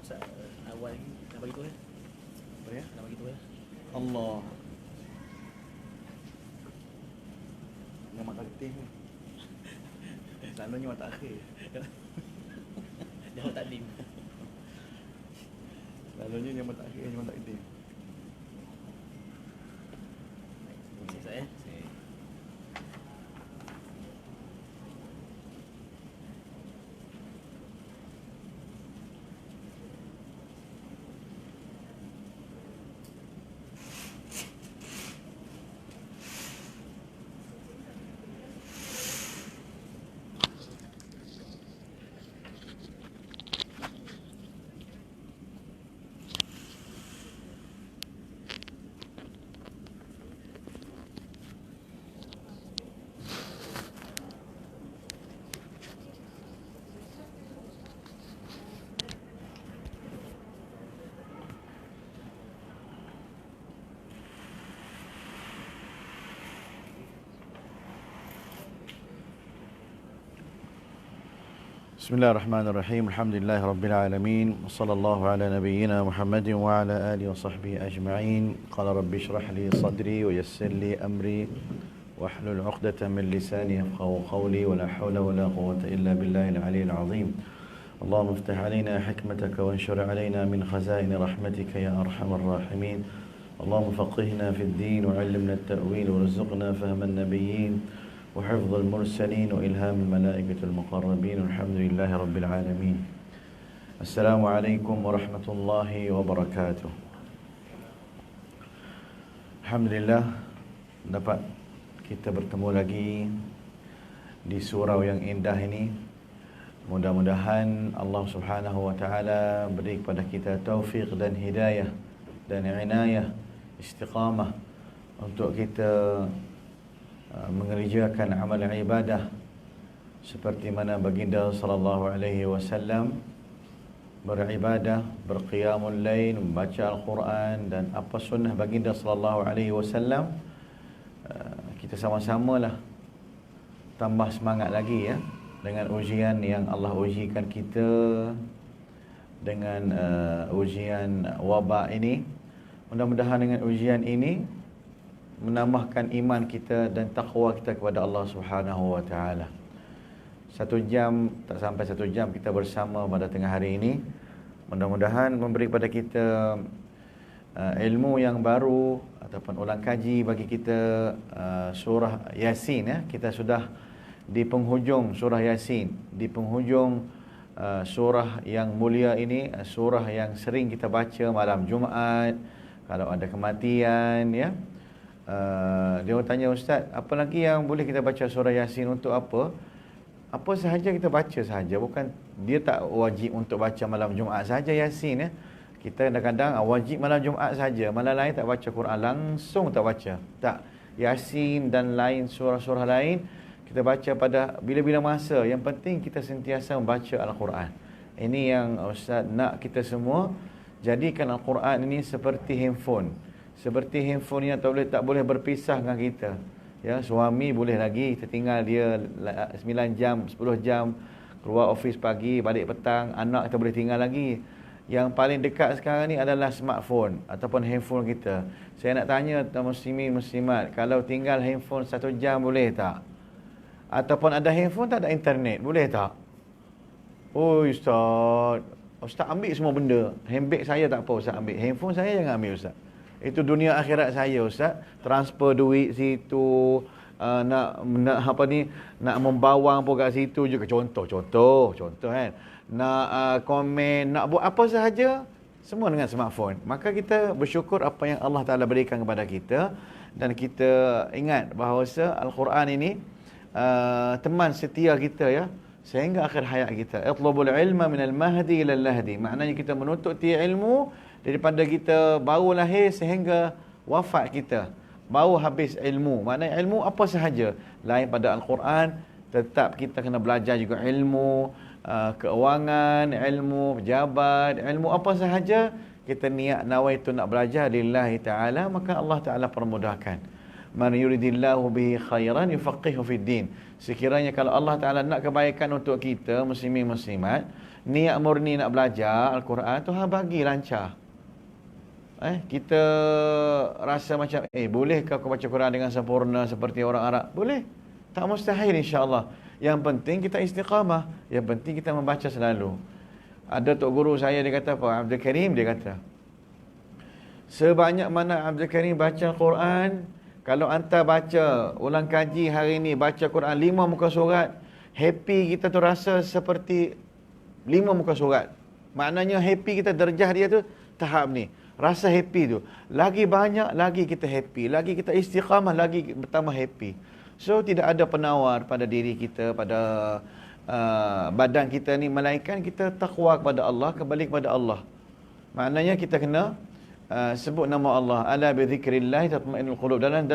Ustaz, awal lagi nak bagi tahu ya. Apa ya? Nak bagi tahu ya. Allah. Nama takdir ni. Selalunya mata akhir. Jawab takdim. Selalunya nama takhir, nama takdir. Okey Ustaz ya. Bismillahirrahmanirrahim. Alhamdulillahirabbil alamin. Wassallallahu ala nabiyyina Muhammadin wa ala alihi wa sahbihi ajma'in. Qala rabbi shrah li sadri wa yassir li amri wahlul 'uqdatam min lisani yafqahu qawli wa la hawla wa la quwwata illa billahil 'aliyyil 'azim. Allahumma iftah 'alaina hikmataka wa anshur 'alaina min khazaini rahmatika ya arhamar rahimin. Allahumma faqihna fid din wa 'allimna at-ta'wil warzuqna fahman nabiyyin وحفظ المرسلين وإلهام الملائكة المقربين والحمد لله رب العالمين. السلام عليكم ورحمة الله وبركاته. Alhamdulillah dapat kita bertemu lagi di surau yang indah ini. Mudah-mudahan Allah Subhanahu wa taala beri kepada kita taufik dan hidayah dan inayah, istiqamah untuk kita mengerjakan amal ibadah seperti mana baginda sallallahu alaihi wasallam beribadah, berqiyamul lail, membaca Al-Quran dan apa sunnah baginda sallallahu alaihi wasallam. Kita sama-samalah tambah semangat lagi ya dengan ujian yang Allah ujikan kita dengan ujian wabak ini. Mudah-mudahan dengan ujian ini menambahkan iman kita dan taqwa kita kepada Allah Subhanahu wa taala. 1 jam, tak sampai 1 jam kita bersama pada tengah hari ini. Mudah-mudahan memberi kepada kita ilmu yang baru ataupun ulang kaji bagi kita surah Yasin ya. Kita sudah di penghujung surah Yasin, di penghujung surah yang mulia ini, surah yang sering kita baca malam Jumaat kalau ada kematian ya. Dia tanya, Ustaz, apa lagi yang boleh kita baca surah Yasin untuk apa? Apa sahaja kita baca sahaja, bukan dia tak wajib untuk baca malam Jumaat sahaja Yasin ya. Kita kadang-kadang wajib malam Jumaat sahaja, malam lain tak baca Quran, langsung tak baca. Tak, Yasin dan lain surah-surah lain kita baca pada bila-bila masa. Yang penting kita sentiasa membaca Al-Quran. Ini yang Ustaz nak kita semua jadikan Al-Quran ini seperti handphone. Seperti handphone yang tak boleh berpisah dengan kita. Ya, suami boleh lagi kita tinggal dia 9 jam, 10 jam, keluar office pagi, balik petang, anak kita boleh tinggal lagi. Yang paling dekat sekarang ni adalah smartphone ataupun handphone kita. Saya nak tanya muslimin muslimat, kalau tinggal handphone 1 jam boleh tak? Ataupun ada handphone tak ada internet, boleh tak? Oh Ustaz ambil semua benda. Handbag saya tak apa Ustaz ambil. Handphone saya jangan ambil Ustaz. Itu dunia akhirat saya Ustaz. Transfer duit situ, nak membawang pun kat situ juga. Contoh kan. Nak komen, nak buat apa sahaja, semua dengan smartphone. Maka kita bersyukur apa yang Allah Ta'ala berikan kepada kita. Dan kita ingat bahawa Al-Quran ini teman setia kita ya, sehingga akhir hayat kita. Itlubul ilma minal mahdi ilal lahdi. Maknanya kita menuntut ilmu daripada kita baru lahir sehingga wafat kita, baru habis ilmu. Maknanya ilmu apa sahaja. Lain pada Al-Quran, tetap kita kena belajar juga ilmu keuangan, ilmu pejabat, ilmu apa sahaja. Kita niat nawaitu nak belajar lillahi ta'ala, maka Allah Ta'ala permudahkan. Man yuridillahu bihi khairan yufaqihu fid din. Sekiranya kalau Allah Ta'ala nak kebaikan untuk kita muslimin muslimat, niat murni nak belajar Al-Quran, Tuhan bagi lancar. Kita rasa macam, bolehkah aku baca Quran dengan sempurna seperti orang Arab? Boleh. Tak mustahil insya-Allah. Yang penting kita istiqamah. Yang penting kita membaca selalu. Ada tok guru saya, dia kata apa? Abdul Karim, dia kata, sebanyak mana Abdul Karim baca Quran, kalau anta baca, ulang kaji hari ni, baca Quran 5 muka surat, happy kita tu rasa seperti 5 muka surat. Maknanya happy kita, darjah dia tu tahap ni. Rasa happy tu. Lagi banyak, lagi kita happy. Lagi kita istiqamah, lagi bertambah happy. So, tidak ada penawar pada diri kita, pada badan kita ni, melainkan kita taqwa kepada Allah, kembali kepada Allah. Maknanya kita kena sebut nama Allah. Ala bi dzikrillah tatma'innul qulub. Dalam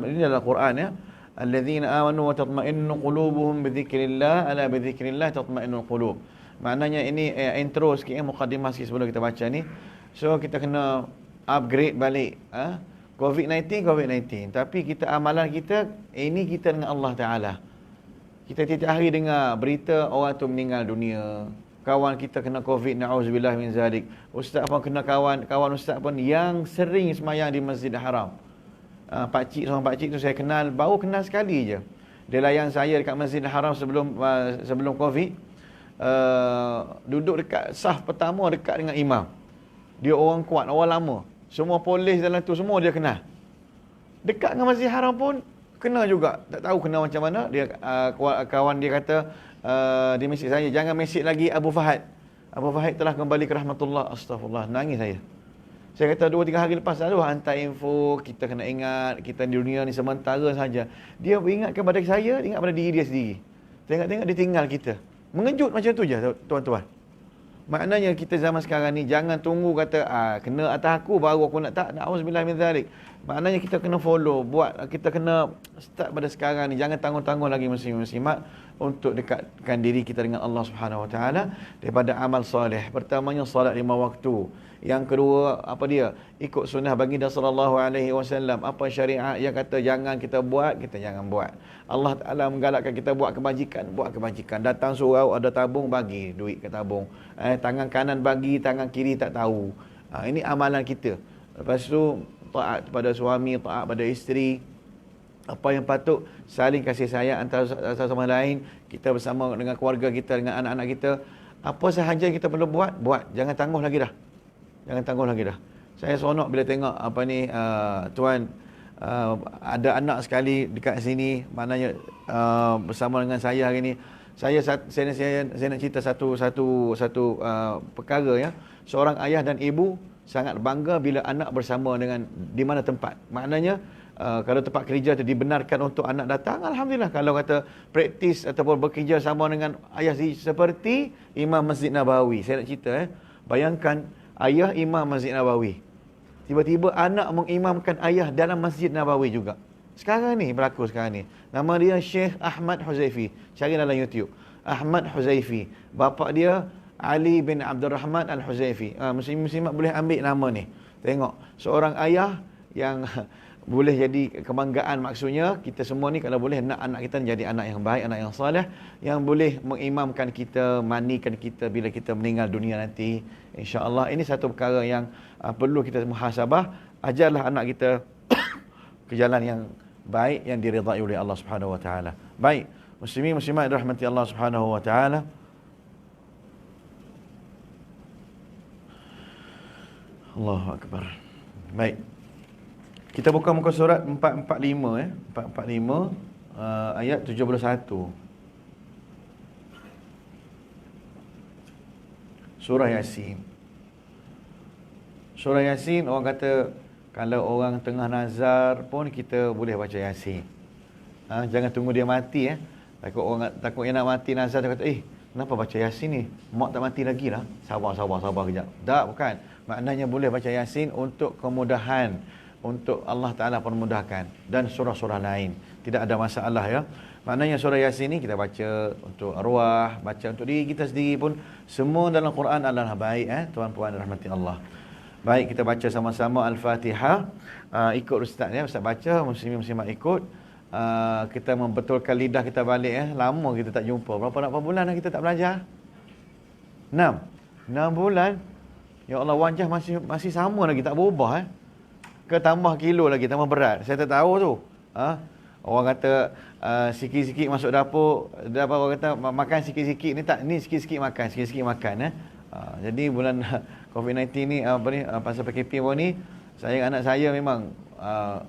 ini dalam Quran ya. Alladzina amanu wa tatma'innu qulubuhum bi dzikrillah, ala bi dzikrillah tatma'innul qulub. Maknanya ini intro sikit, mukadimah sikit sebelum kita baca ni. So kita kena upgrade balik COVID-19. Tapi kita, amalan kita, ini kita dengan Allah Ta'ala. Kita tiap hari dengar berita orang tu meninggal dunia, kawan kita kena COVID, na'udzubillah min zalik. Ustaz pun kena, kawan ustaz pun yang sering semayang di Masjidil Haram. Seorang pakcik tu saya kenal, baru kenal sekali je. Dia layan saya dekat Masjidil Haram sebelum COVID. Duduk dekat saf pertama dekat dengan imam. Dia orang kuat, orang lama. Semua polis dalam tu semua dia kenal. Dekat dengan Masjid Haram pun kena juga. Tak tahu kena macam mana. Dia kawan dia kata, dia mesej saya, jangan mesej lagi Abu Fahad. Abu Fahad telah kembali ke rahmatullah. Astaghfirullah, nangis saya. Saya kata 2-3 hari lepas, aduh hantar info, kita kena ingat, kita di dunia ni sementara saja. Dia ingat kepada saya, ingat pada diri dia sendiri. Tengok-tengok dia tinggal kita. Mengejut macam tu je, tuan-tuan. Maknanya kita zaman sekarang ni jangan tunggu kata kena atas aku baru aku nak, tak, na'udzubillah min zalik. Maknanya kita kena follow, kita kena start pada sekarang ni. Jangan tanggung-tanggung lagi muslimat untuk dekatkan diri kita dengan Allah Subhanahu Wa Taala daripada amal soleh. Pertamanya solat 5 waktu. Yang kedua, apa dia? Ikut sunnah baginda sallallahu alaihi wasallam. Apa syariat yang kata jangan kita buat, kita jangan buat. Allah Taala menggalakkan kita buat kebajikan. Datang surau ada tabung, bagi duit ke tabung. Tangan kanan bagi, tangan kiri tak tahu. Ini amalan kita. Lepas tu taat pada suami, taat pada isteri. Apa yang patut, saling kasih sayang antara sama lain. Kita bersama dengan keluarga kita, dengan anak-anak kita. Apa sahaja kita perlu buat. Jangan tangguh lagi dah. Saya seronok bila tengok tuan ada anak sekali dekat sini, maknanya bersama dengan saya hari ni. Saya nak cerita satu perkara ya. Seorang ayah dan ibu sangat bangga bila anak bersama dengan di mana tempat. Maknanya kalau tempat kerja tu dibenarkan untuk anak datang, alhamdulillah. Kalau kata praktis ataupun bekerja sama dengan ayah seperti Imam Masjid Nabawi. Saya nak cerita bayangkan ayah Imam Masjid Nabawi, tiba-tiba anak mengimamkan ayah dalam Masjid Nabawi juga. Sekarang ni, berlaku sekarang ni. Nama dia Syekh Ahmad Huzaifi. Cari dalam YouTube. Ahmad Huzaifi. Bapa dia Ali bin Abdul Rahman Al-Huzaifi. Muslimat boleh ambil nama ni. Tengok, seorang ayah yang boleh jadi kebanggaan. Maksudnya, kita semua ni kalau boleh nak anak kita jadi anak yang baik, anak yang saleh, yang boleh mengimamkan kita, mandikan kita bila kita meninggal dunia nanti. InsyaAllah ini satu perkara yang perlu kita muhasabah. Ajarlah anak kita ke jalan yang baik, yang diridai oleh Allah Subhanahu Wa Taala. Baik, muslimin muslimat dirahmati Allah Subhanahu Wa Taala. Allahu akbar. Baik. Kita buka muka surat 445 445 ayat 71. Surah Yasin. Surah Yasin, orang kata kalau orang tengah nazar pun kita boleh baca Yasin. Jangan tunggu dia mati Takut yang nak mati nazar dia kata, kenapa baca Yasin ni? Mak tak mati lagi lah. Sabar kejap. Tak, bukan. Maknanya boleh baca Yasin untuk kemudahan, untuk Allah Ta'ala permudahkan, dan surah-surah lain. Tidak ada masalah ya. Maknanya surah Yasin ni kita baca untuk arwah, baca untuk diri kita sendiri pun. Semua dalam Quran adalah baik tuan-puan rahmati Allah. Baik, kita baca sama-sama Al-Fatihah. Ikut Ustaz ya, Ustaz baca, muslimin-muslimat ikut. Kita membetulkan lidah kita balik Lama kita tak jumpa. Berapa bulan dah kita tak belajar? 6 bulan. Ya Allah, wajah masih sama lagi, tak berubah Ke tambah kilo lagi, tambah berat. Saya tak tahu tu. Orang kata sikit-sikit masuk dapur, orang kata makan sikit-sikit ni tak, ni sikit-sikit makan Jadi bulan COVID-19 ni pasal PKP baru ni, saya anak saya memang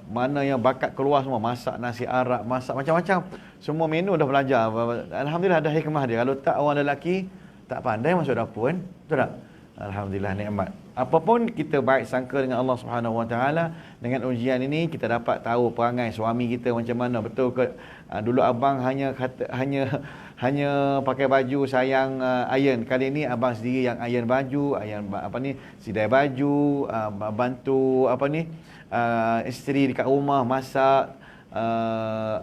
mana yang bakat keluar semua, masak nasi Arab, masak macam-macam. Semua menu dah belajar. Alhamdulillah ada hikmah dia. Kalau tak, orang lelaki tak pandai masuk dapur Betul tak? Alhamdulillah, nikmat. Apapun kita baik sangka dengan Allah Subhanahu Wa Taala, dengan ujian ini kita dapat tahu perangai suami kita macam mana. Betul ke dulu abang hanya pakai baju sayang iron. Kali ini abang sendiri yang iron baju, sidai baju, bantu isteri dekat rumah masak.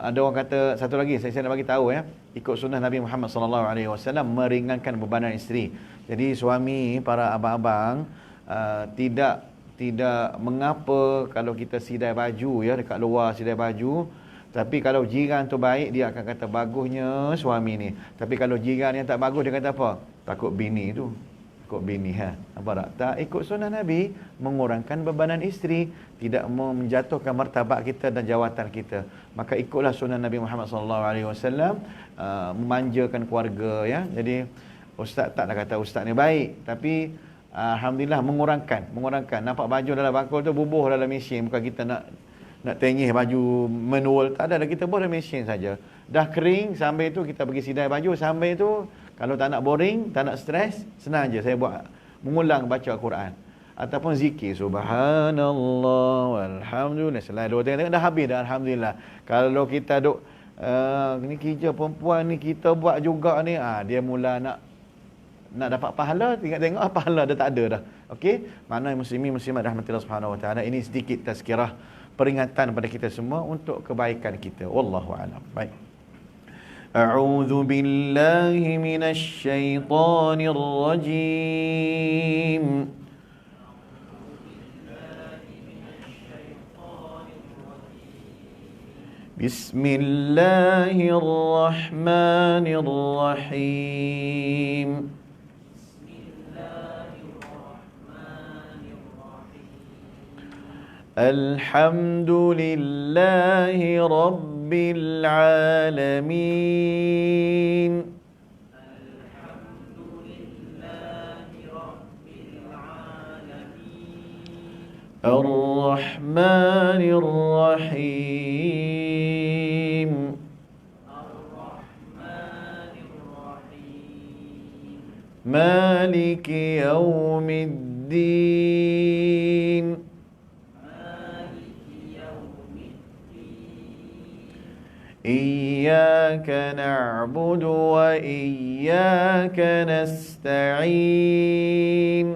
Ada orang kata satu lagi saya nak bagi tahu ikut sunnah Nabi Muhammad sallallahu alaihi wasallam, meringankan bebanan isteri. Jadi suami, para abang-abang tidak mengapa kalau kita sidai baju dekat luar sidai baju, tapi kalau jiran tu baik dia akan kata bagusnya suami ni. Tapi kalau jiran yang tak bagus dia kata apa? Takut bini tu. Ikut bini Apa tak? Ikut sunnah Nabi, mengurangkan bebanan isteri, tidak menjatuhkan martabat kita dan jawatan kita. Maka ikutlah sunnah Nabi Muhammad sallallahu alaihi wasallam, memanjakan keluarga Jadi ustaz tak nak kata ustaz ni baik, tapi alhamdulillah mengurangkan. Nampak baju dalam bakul tu bubuh dalam mesin, bukan kita nak tengih baju manual, tak ada, kita buat dalam mesin saja. Dah kering, sampai tu kita pergi sidai baju, sampai tu kalau tak nak boring, tak nak stres, senang je saya buat mengulang baca Al-Quran ataupun zikir subhanallah walhamdulillah. Selain 2 tengok dah habis dah, alhamdulillah. Kalau kita duk ni kerja perempuan ni kita buat juga ni, dia mula nak dapat pahala, tengok pahala dah tak ada dah. Okey, mana muslimin muslimat rahmatillah subhanahu wa taala, ini sedikit tazkirah, peringatan pada kita semua untuk kebaikan kita. Wallahu a'lam. Baik. A'udzu billahi minasy syaithanir rajim. Bismillahirrahmanirrahim. Alhamdulillahi Rabbil Alamin. Ar-Rahmanir Rahim. Maliki Yawmiddin. إياك نعبد وإياك نستعين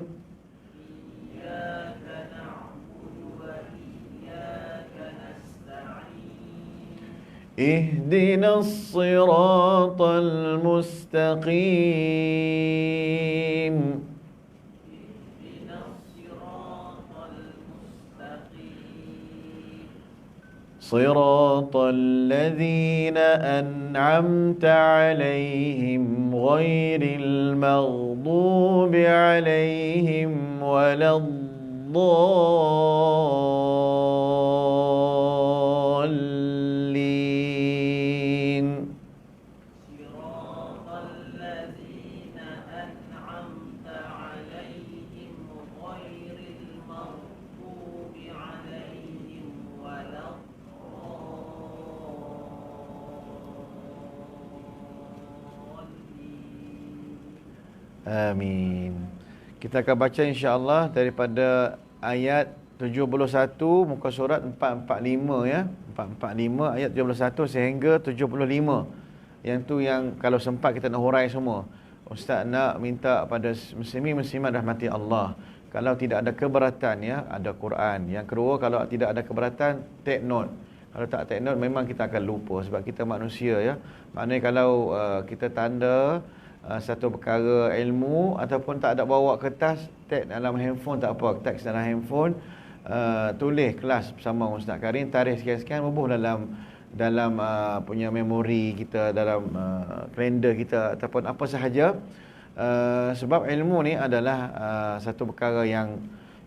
اهدنا الصراط المستقيم صراط الذين أنعمت عليهم غير المغضوب عليهم ولا الضالين. صراط الذين أنعمت عليهم غير المغضوب عليهم ولا Amin. Kita akan baca insya-Allah daripada ayat 71 muka surat 445 ya. 445 ayat 71 sehingga 75. Yang tu yang kalau sempat kita nak hurai semua. Ustaz nak minta pada muslimin muslimat rahmati Allah, kalau tidak ada keberatan ya, ada Quran. Yang kedua, kalau tidak ada keberatan, take note. Kalau tak take note memang kita akan lupa sebab kita manusia ya. Maknanya kalau kita tanda satu perkara ilmu ataupun tak ada bawa kertas, tag dalam handphone tak apa, teks dalam handphone, tulis kelas bersama Ustaz Karim, tarikh sekian-sekian, bubuh dalam punya memori kita, dalam kalender kita ataupun apa sahaja. Sebab ilmu ni adalah satu perkara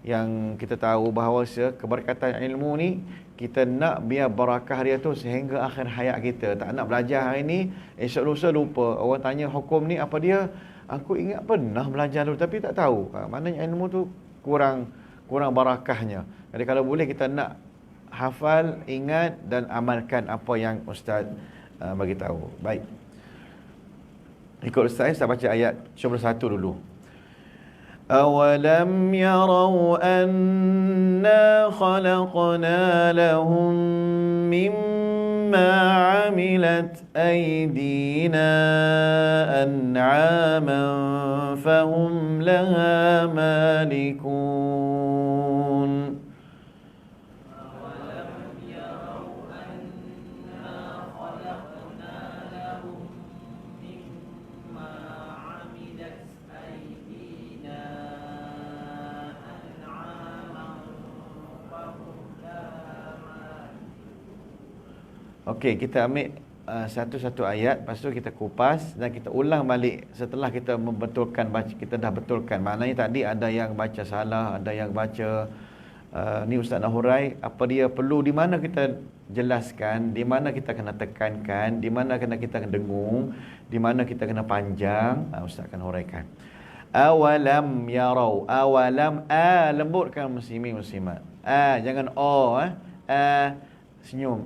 yang kita tahu bahawa keberkatan ilmu ni kita nak biar barakah dia tu sehingga akhir hayat kita. Tak nak belajar hari ni, esok lusa lupa. Orang tanya hukum ni apa dia? Aku ingat pernah belajar dulu tapi tak tahu. Maknanya ilmu tu kurang barakahnya. Jadi kalau boleh kita nak hafal, ingat dan amalkan apa yang ustaz bagi tahu. Baik. Ikut ustaz, saya baca ayat 91 dulu. أَوَلَمْ يَرَوْا أَنَّا خَلَقْنَا لَهُم مِّمَّا عَمِلَتْ أَيْدِينَا أَنْعَامًا فَهُمْ لَهَا مَالِكُونَ Okey, kita ambil satu-satu ayat, lepas tu kita kupas dan kita ulang balik setelah kita membetulkan, kita dah betulkan. Maknanya tadi ada yang baca salah, ada yang baca ni ustaz nak hurai apa dia perlu, di mana kita jelaskan, di mana kita kena tekankan, di mana kena kita dengung, di mana kita kena panjang. Ustaz akan huraikan. Awalam yarau, awalam lembutkan muslimin muslimat. Jangan senyum.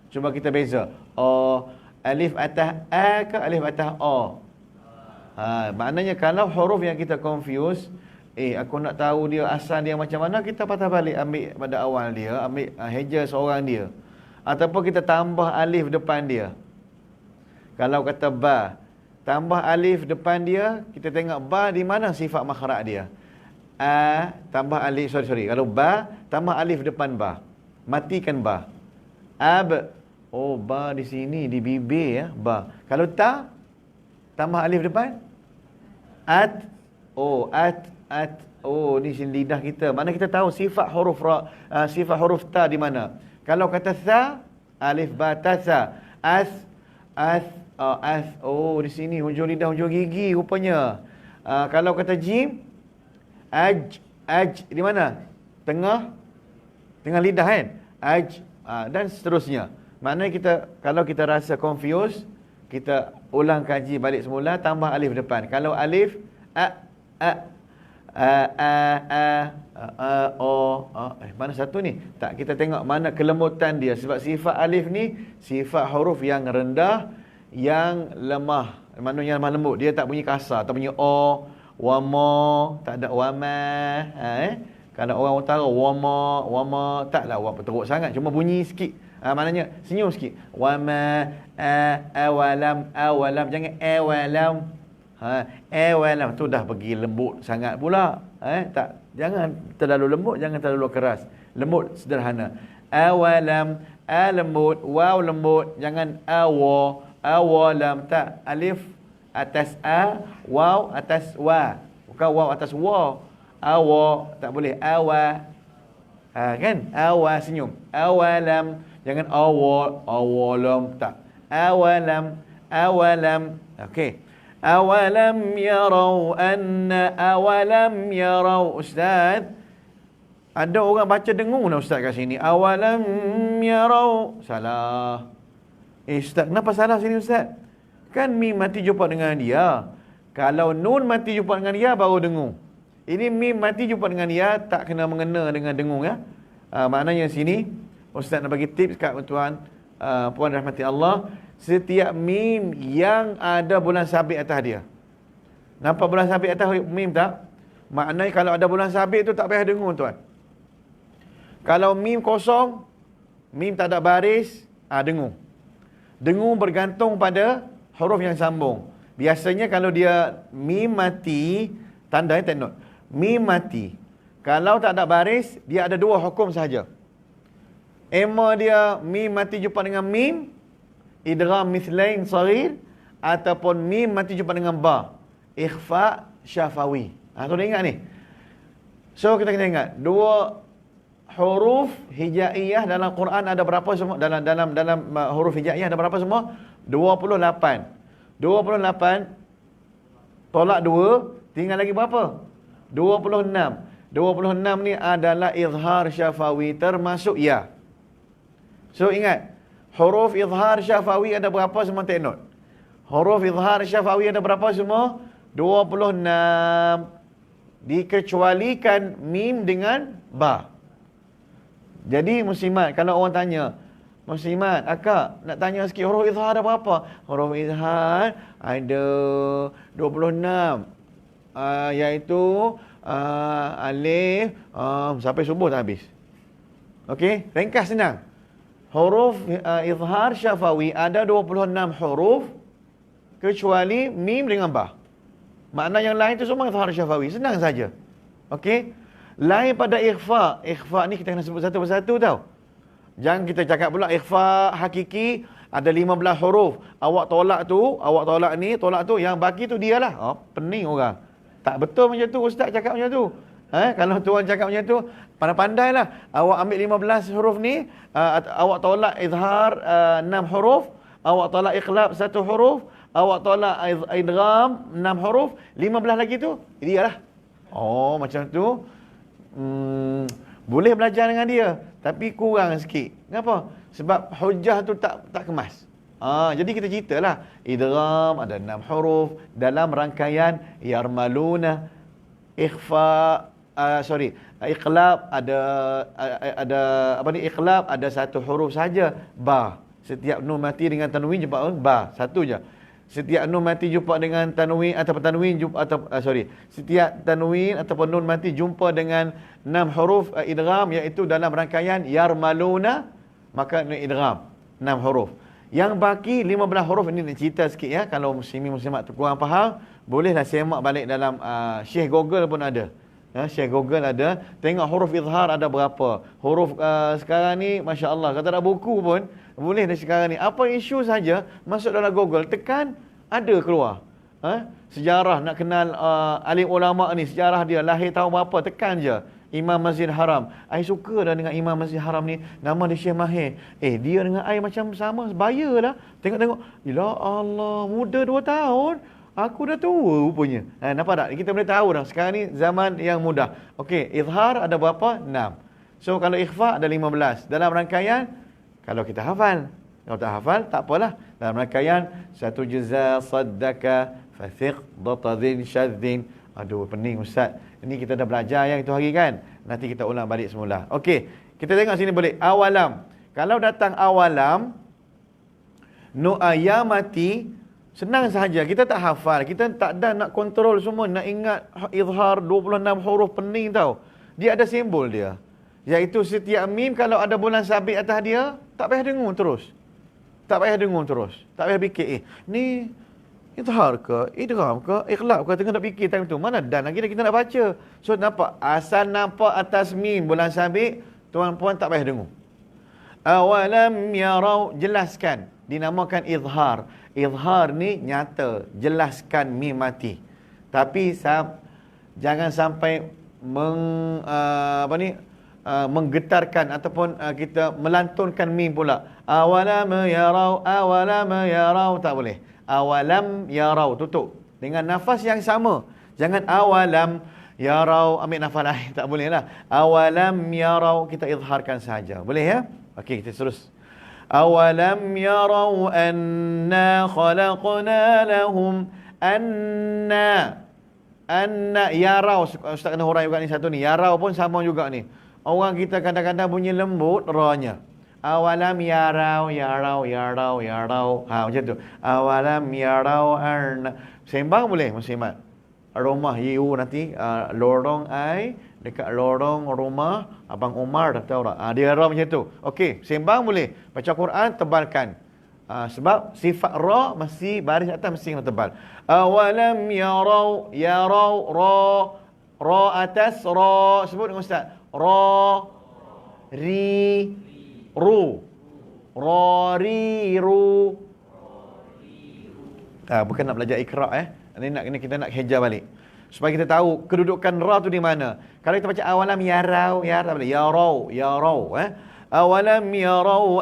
Cuba kita beza. Alif atas a ke alif atas o? Maknanya kalau huruf yang kita confuse, aku nak tahu dia asal dia macam mana, kita patah balik ambil pada awal dia, ambil heja seorang dia. Ataupun kita tambah alif depan dia. Kalau kata ba, tambah alif depan dia, kita tengok ba di mana sifat makhraj dia. Tambah alif, sorry. Kalau ba, tambah alif depan ba. Matikan ba. Ba di sini, di bibir ya, ba. Kalau ta, tambah alif depan. At. Ni sini lidah kita. Mana kita tahu sifat huruf sifat huruf ta di mana? Kalau kata sa, alif ba ta sa. As. Di sini hujung lidah, hujung gigi rupanya. Kalau kata jim, aj di mana? Tengah lidah kan? Dan seterusnya. Maknanya kita, kalau kita rasa confused, kita ulang kaji balik semula, tambah alif depan. Kalau alif mana satu ni? Tak, kita tengok mana kelembutan dia. Sebab sifat alif ni sifat huruf yang rendah, yang lemah. Maknanya lemah lembut. Dia tak bunyi kasar, tak bunyi wama, tak ada wama. Kalau orang utara wama taklah teruk sangat, cuma bunyi sikit. Maknanya senyum sikit. Wama awalam, jangan awalam. Awalam tu dah pergi lembut sangat pula. Tak, jangan terlalu lembut, jangan terlalu keras. Lembut sederhana. Awalam, lembut, waw lembut, jangan awalam, tak. Alif atas waw atas wa. Bukan waw atas wa. Tak boleh. Kan? Senyum. Awalam, jangan awalam, tak. Awalam. Okey. Awalam yarau. Ustaz, ada orang baca dengung dah ustaz kat sini. Awalam yarau. Salah. Ustaz, kenapa salah sini ustaz? Kan mim mati jumpa dengan dia. Kalau nun mati jumpa dengan dia baru dengung. Ini mim mati jumpa dengan dia, tak kena mengena dengan dengung ya. Maknanya sini ustaz nak bagi tips kat tuan puan rahmati Allah, setiap mim yang ada bulan sabit atas dia. Nampak bulan sabit atas mim tak? Maknanya kalau ada bulan sabit tu tak payah dengung tuan. Kalau mim kosong, mim tak ada baris, dengung. Dengung bergantung pada huruf yang sambung. Biasanya kalau dia mim mati, tanda take note. Mim mati. Kalau tak ada baris, dia ada dua hukum sahaja. Ema dia mim mati jumpa dengan mim, idgham mithlain saghir, ataupun mim mati jumpa dengan ba, ikhfa syafawi. Kena ingat ni. So kita kena ingat, dua huruf hijaiyah dalam Quran ada berapa semua? Dalam huruf hijaiyah ada berapa semua? 28. 28 Tolak 2, tinggal lagi berapa? 26. 26 ni adalah izhar syafawi termasuk ya. So ingat, huruf izhar syafawi ada berapa semua take note. Huruf izhar syafawi ada berapa semua? 26. Dikecualikan mim dengan ba. Jadi muslimat, kalau orang tanya, muslimat, akak nak tanya sikit huruf izhar ada berapa? Huruf izhar ada 26. Iaitu alif sampai subuh tak habis. Okey, ringkas senang. Huruf izhar syafawi ada 26 huruf kecuali mim dengan ba. Makna yang lain tu semua izhar syafawi. Senang saja. Okey? Lain pada ikhfa. Ikhfa ni kita kena sebut satu persatu tau. Jangan kita cakap pula ikhfa hakiki ada 15 huruf. Awak tolak ni, tolak tu, yang baki tu dialah. Oh, pening orang. Tak betul macam tu ustaz cakap macam tu. Kalau tuan cakap macam tu, pandai-pandailah. Awak ambil 15 huruf ni, awak tolak izhar 6 huruf, awak tolak iqlab 1 huruf, awak tolak idgham 6 huruf, 15 lagi tu dialah. Oh, macam tu. Boleh belajar dengan dia, tapi kurang sikit. Kenapa? Sebab hujah tu tak kemas. Jadi kita ceritalah, idgham ada 6 huruf dalam rangkaian yarmaluna, ikhfa, iqlab ada apa ni, iqlab ada 1 huruf saja, ba. Setiap nun mati dengan tanwin jumpa ba, satu je. Setiap nun mati jumpa dengan tanwin ataupun tanwin jumpa setiap tanwin ataupun nun mati jumpa dengan 6 huruf idgham, iaitu dalam rangkaian yarmaluna, maka idgham 6 huruf. Yang baki 15 huruf, ini nak cerita sikit ya. Kalau muslimat tu kurang faham, bolehlah semak balik dalam Syekh Google pun ada. Syekh Google ada. Tengok huruf izhar ada berapa. Huruf sekarang ni masya-Allah, kata ada buku pun boleh dah sekarang ni. Apa isu saja masuk dalam Google, tekan ada keluar. Sejarah nak kenal alim ulama ni, sejarah dia lahir tahun berapa, tekan je Imam Masjid Haram. I suka dah dengan Imam Masjid Haram ni, nama dia Syekh Mahir. Dia dengan I macam sama, bayalah. Tengok-tengok, ya Allah, muda 2 tahun. Aku dah tua rupanya. Nampak tak? Kita boleh tahu dah. Sekarang ni zaman yang mudah. Okey, izhar ada berapa? 6. So kalau ikhfa ada 15. Dalam rangkaian, kalau kita hafal. Kalau tak hafal, tak apalah. Dalam rangkaian, satu juzah saddaka fathiq datadhin syadzin. Aduh, pening ustaz. Ini kita dah belajar yang itu hari kan. Nanti kita ulang balik semula. Okey, kita tengok sini boleh. Awalam. Kalau datang awalam, nu'ayamati, senang sahaja. Kita tak hafal. Kita tak ada nak kontrol semua. Nak ingat izhar 26 huruf, pening tau. Dia ada simbol dia. Iaitu setiap mim kalau ada bulan sabit atas dia, tak payah dengung terus. Tak payah dengung terus. Tak payah fikir, ni izhar ke, idgham ke, iqlab ke, tengah nak fikir time tu. Mana dan lagi kita nak baca. So nampak, asal nampak atas mim bulan sabit, tuan-puan tak payah dengung. Awalam yarau, jelaskan. Dinamakan izhar. Izhar ni nyata, jelaskan mim mati. Tapi jangan sampai menggetarkan ataupun kita melantunkan mim pula. Awalam yarau, tak boleh. Awalam yarau, tutup dengan nafas yang sama. Jangan awalam yarau ambil nafas lain, tak boleh lah. Awalam yarau, kita izharkan saja. Boleh ya? Okey, kita terus. Awalam yarau anna khalaqna lahum anna yarau. Ustaz kena hurai juga ni satu ni. Yarau pun sama juga ni. Orang kita kadang-kadang bunyi lembut ra-nya. Awalam yarau. Macam tu. Awalam yarau arna. Sembang boleh muslimat. Rumah you nanti lorong ai dekat lorong rumah Abang Umar, dah tahu tak? Dia ra macam tu. Okey, sembang boleh. Baca Quran tebalkan. Sebab sifat ra mesti baris atas mesti kena tebal. Awalam yarau ra atas ra. Sebut dengan ustaz. Ra ri ru. Ra ri ru. Bukan nak belajar ikra Ini kita nak heja balik. Supaya kita tahu kedudukan ra tu di mana. Kalau kita baca awalam yarau, tak boleh. Yarau. Awalam yarau,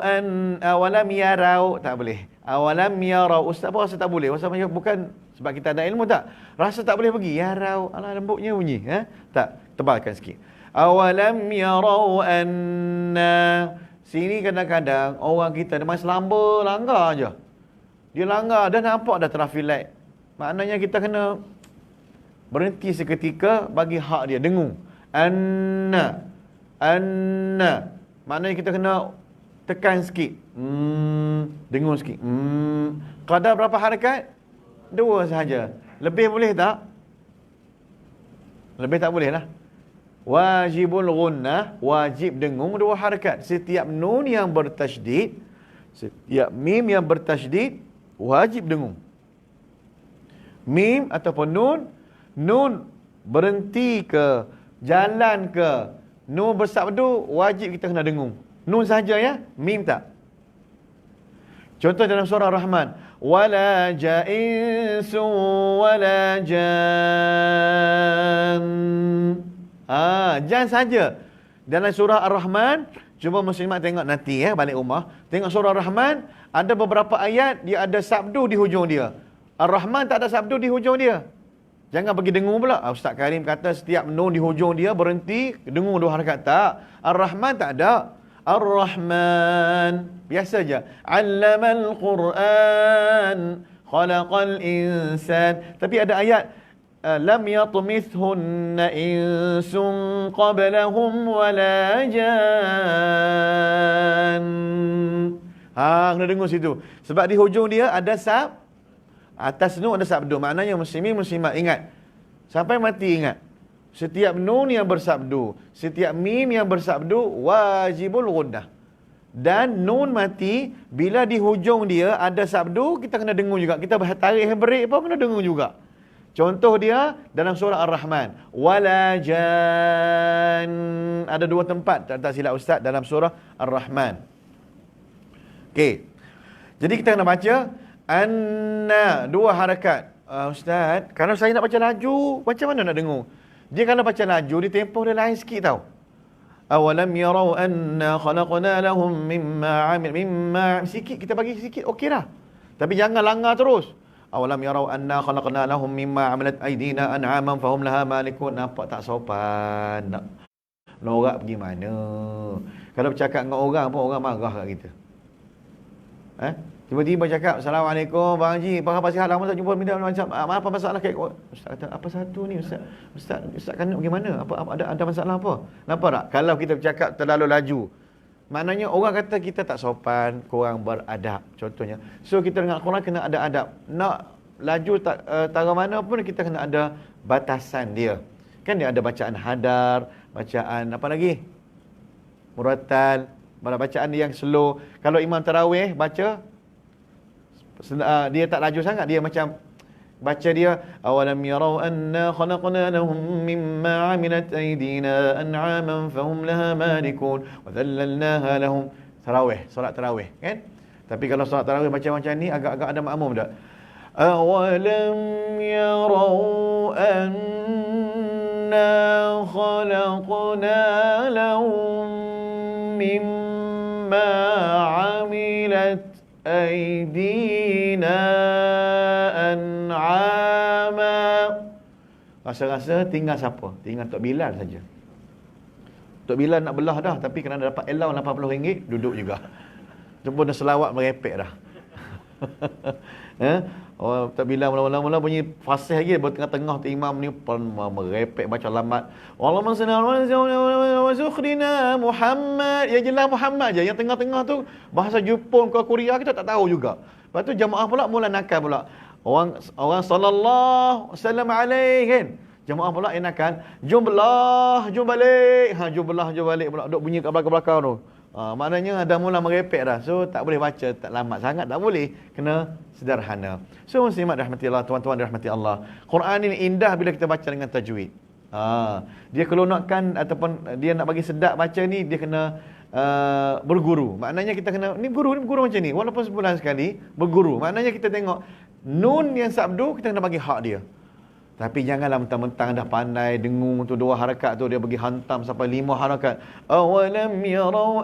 tak boleh. Awalam yarau. Ustaz apa rasa tak boleh? Ustaz bukan Sebab kita ada ilmu tak? Rasa tak boleh pergi. Ya rau, alah lembutnya bunyi. Tak, tebalkan sikit. Awalam yarau anna. Sini kadang-kadang orang kita dia main selamba, langgar je. Dia langgar, dah nampak dah traffic light. Maknanya kita kena berhenti seketika bagi hak dia, dengung. Anna. Maknanya kita kena tekan sikit. Dengung sikit. Kadar berapa harakat? 2 sahaja. Lebih boleh tak? Lebih tak boleh lah. Wajibul gunnah, wajib dengung 2 harakat. Setiap nun yang bertasydid, setiap mim yang bertasydid, wajib dengung. Mim ataupun nun berhenti ke, jalan ke, nun bersabdu, wajib kita kena dengung. Nun sahaja ya, mim tak. Contoh dalam surah Ar-Rahman, wala ja'insu wala jan. Jan saja. Dalam surah Ar-Rahman, cuba muslimat tengok nanti balik rumah, tengok surah Ar-Rahman, ada beberapa ayat dia ada sabdu di hujung dia. Ar-Rahman tak ada sabdu di hujung dia. Jangan pergi dengung pula. Ustaz Karim kata setiap nun di hujung dia berhenti, dengung 2 harakat. Tak. Ar-Rahman tak ada. Ar-Rahman. Biasa je. Allamal Quran. Khalaqal insan. Tapi ada ayat. Lam yatmithunna insun qablahum wala jan. Kena dengung situ. Sebab di hujung dia ada atas nun ada sabdu. Maknanya muslimin muslimat ingat. Sampai mati ingat. Setiap nun yang bersabdu, setiap mim yang bersabdu, wajibul gunnah. Dan nun mati, bila di hujung dia ada sabdu, kita kena dengung juga. Kita tarik handbrake pun kena dengung juga. Contoh dia dalam surah Ar-Rahman. Wala jan. Ada 2 tempat, tak silap Ustaz, dalam surah Ar-Rahman. Okey. Jadi kita kena baca anna, 2 harakat. Ustaz, kalau saya nak baca laju, macam mana nak dengung? Dia kalau baca laju, dia tempoh dia lain sikit tau. Awalam yarau anna khalaqna lahum mimma sikit, kita bagi sikit, okey dah. Tapi jangan langgar terus. Awalam yarau anna khalaqna lahum mimma amilat aydina an'aman fahum laha malikun. Nampak tak sopan? Nak norak pergi mana? Kalau bercakap dengan orang pun orang marah kat kita. Tiba-tiba cakap, Assalamualaikum Bang Haji, apa sihat lama tak jumpa, minta macam apa masalah kek? Ustaz kata, apa satu ni Ustaz kan nak bagaimana? Apa ada masalah apa? Nampak tak? Kalau kita bercakap terlalu laju, maknanya orang kata kita tak sopan, kurang beradab contohnya. So kita dengan Al-Quran kena ada adab. Nak laju tara mana pun kita kena ada batasan dia. Kan dia ada bacaan hadar, bacaan apa lagi? Murattal, bacaan yang slow. Kalau imam tarawih baca, dia tak laju sangat, dia macam baca dia awalam yarau anna khalaqna lahum mimma amilat aydina an'aman fahum laha malikun wa dhallalnaha lahum. Tarawih, solat tarawih kan. Tapi kalau solat tarawih macam ni agak-agak ada makmum tak? Awalam yarau anna khalaqna lahum mimma amilat aydina an'ama. Rasa-rasa tinggal siapa? Tinggal Tok Bilal saja. Tok Bilal nak belah dah, tapi kerana dapat allowance RM80, duduk juga. Itu pun dah selawat merepek dah. Oh, Tok Bilal mula-mula bunyi fasih lagi, tengah-tengah tu imam ni merepek baca lamat. Allahumma salli ala wa zukhrina Muhammad. Ya jelas Muhammad je. Yang tengah-tengah tu bahasa Jepun ke Korea kita tak tahu juga. Lepas tu jamaah pula mula nakal pula. Orang sallallahu wasallam alaihi kan. Jamaah pula enakan, jom belah, jom balik. Jom belah, jom balik pula. Duk bunyi kat belakang-belakang tu. Maknanya dah mula merepek dah. So tak boleh baca tak lambat sangat, tak boleh. Kena sederhana. So muslimat rahmati Allah, tuan-tuan rahmati Allah. Quran ini indah bila kita baca dengan tajwid. Dia kalau nakkan ataupun dia nak bagi sedap baca ni, dia kena berguru. Maknanya kita kena ni guru macam ni. Walaupun sebulan sekali berguru. Maknanya kita tengok nun yang sabdu kita kena bagi hak dia. Tapi janganlah mentang-mentang dah pandai dengung tu 2 harakat tu dia bagi hantam sampai 5 harakat. Awalam yarau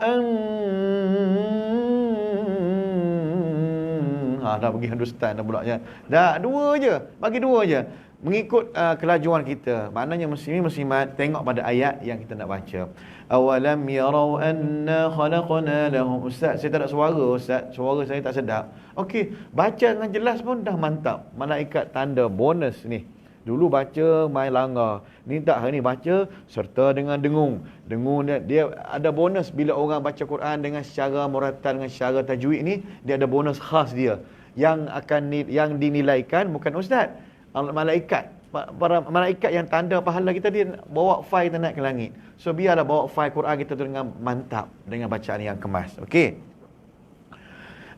dah pergi Hindustan dah pula ya. Dah dua je, bagi dua je. Mengikut kelajuan kita. Maknanya muslimin-muslimat tengok pada ayat yang kita nak baca. Awalam yarau anna khalaqna lahum. Ustaz, saya tak ada suara Ustaz. Suara saya tak sedap. Okey, baca dengan jelas pun dah mantap. Malaikat tanda bonus ni. Dulu baca main langgar. Ni tak, hari ni baca serta dengan dengung. Dengung dia ada bonus bila orang baca Quran dengan secara murattal, dengan secara tajwid ni, dia ada bonus khas dia. Yang dinilaikan bukan ustaz, malaikat. Para malaikat yang tanda pahala kita, dia bawa file kita naik ke langit. So biarlah bawa file Quran kita tu dengan mantap, dengan bacaan yang kemas. Okey.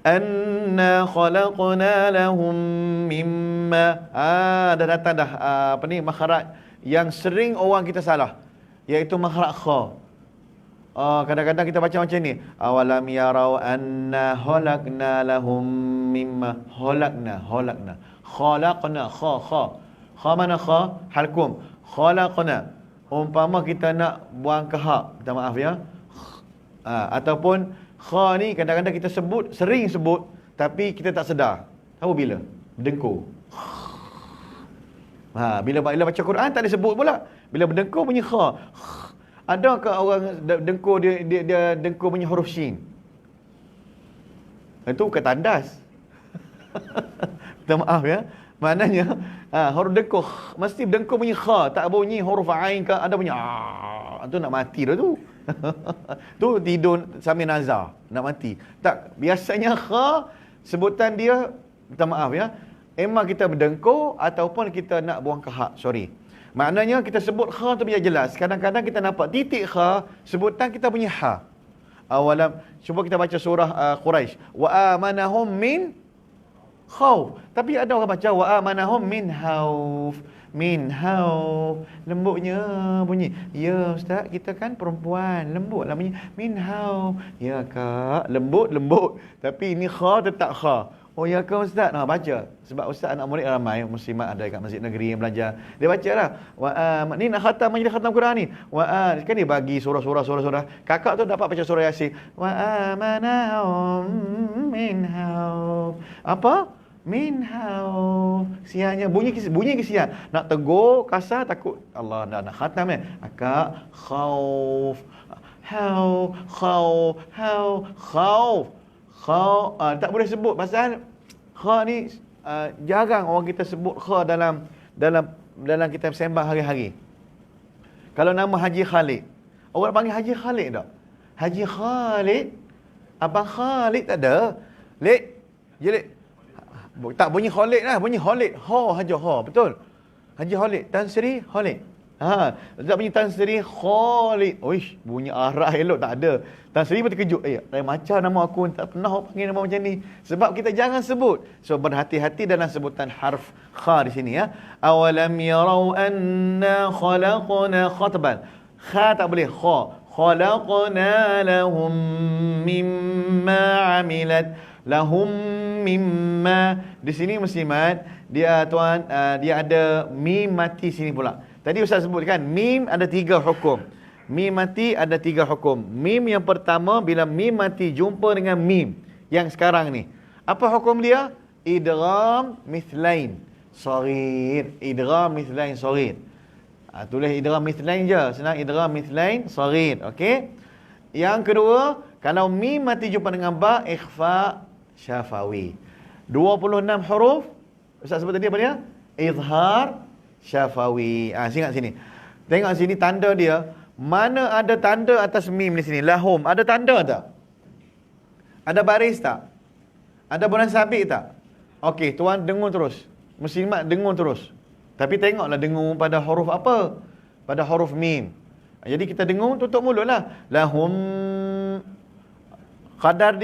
Anna khalaqna lahum mimma. Dah datang dah makhraj yang sering orang kita salah, iaitu makhraj kha. Kadang-kadang kita baca macam ni, awalam yarau anna khalaqna lahum mimma khalaqna kha mana kha halkum khalaqna. Umpama kita nak buang ke ha, minta maaf ya, ataupun kha ni kadang-kadang kita sebut, sering sebut, tapi kita tak sedar. Tahu bila? Berdengkur. Bila baca Quran tak disebut pula. Bila berdengkur bunyi kha. Adakah orang dengkur dia dengkur bunyi huruf shin? Itu bukan tandas. Minta maaf ya. Maknanya huruf dengkur mesti berdengkur bunyi kha, tak bunyi huruf ain ke, ada bunyi tu nak mati dah tu. Tu tidur sambil nazar, nak mati. Tak, biasanya kha sebutan dia, minta maaf ya, emang kita berdengkur ataupun kita nak buang ke hak. Sorry. Maknanya kita sebut kha tu biar jelas. Kadang-kadang kita nampak titik kha, sebutan kita punya ha. Awalam, cuba kita baca surah Quraisy. Wa amanahum min khauf. Tapi ada orang baca wa amanahum min hauf. Min hauf. Lembutnya bunyi. Ya ustaz, kita kan perempuan, lembutlah bunyi. Min hauf. Ya kak, lembut. Tapi ini kha tetap kha. Oh ya kau ustaz, baca. Sebab ustaz anak murid ramai, muslimat ada kat masjid negeri yang belajar. Dia baca lah. Ni nak khatam, majlis khatam Quran ni. Kan dia bagi surah. Kakak tu dapat baca surah Yasin. Wa amanahum min hauf. Apa? Min hauf. Sianya bunyi kesian. Nak tegur kasar takut Allah nak khatam kan. Akak khauf. Khauf. Tak boleh sebut pasal kha ni jarang orang kita sebut kha dalam kita sembah hari-hari. Kalau nama Haji Khalid, orang panggil Haji Khalid tak? Haji Khalid, Abang Khalid tak ada. Lek, tak bunyi Khalid lah, bunyi Khalid. Ha, betul. Haji Khalid, Tan Sri Khalid. Tak bunyi Tan Sri Khalid. Oish, bunyi arah elok tak ada. Tan Sri pun terkejut. Macam nama aku tak pernah orang panggil nama macam ni. Sebab kita jangan sebut. So berhati-hati dalam sebutan harf kha di sini ya. Awalam yarau anna khalaqna khatban. Kha tak boleh kha. Khalaqna lahum mimma amilat. Lahum mimma. Di sini muslimat, dia tuan, dia ada mim mati sini pula. Tadi Ustaz sebutkan, mim ada 3 hukum. Mim mati ada 3 hukum. Mim yang pertama, bila mim mati jumpa dengan mim yang sekarang ni, apa hukum dia? Idgham mithlain saghir. Idgham mithlain saghir. Tulis idgham mithlain je. Senang, idgham mithlain saghir. Okey. Yang kedua, kalau mim mati jumpa dengan ba, ikhfa syafawi. 26 huruf. Ustaz sebut tadi apa dia? Izhar syafawi. Ingat sini. Tengok sini tanda dia. Mana ada tanda atas mim di sini? Lahum. Ada tanda tak? Ada baris tak? Ada bulan sabit tak? Okey, tuan dengung terus. Muslimat dengung terus. Tapi tengoklah dengung pada huruf apa? Pada huruf mim. Jadi kita dengung, tutup mulut lah. Lahum. Kadar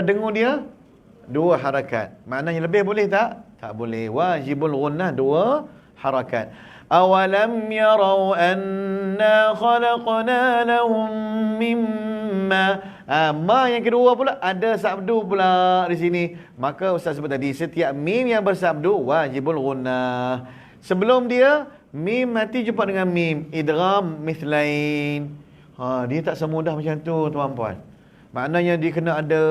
dengung dia 2 harakat. Maknanya lebih boleh tak? Tak boleh. Wajibul gunnah 2 harakat. Awalam yarau anna khalaqna lahum mimma. Ma yang kedua pula ada sabdu pula di sini. Maka Ustaz sebut tadi, setiap mim yang bersabdu wajibul gunnah. Sebelum dia mim mati jumpa dengan mim, idgham mithlain. Dia tak semudah macam tu tuan-puan. Maknanya dia kena ada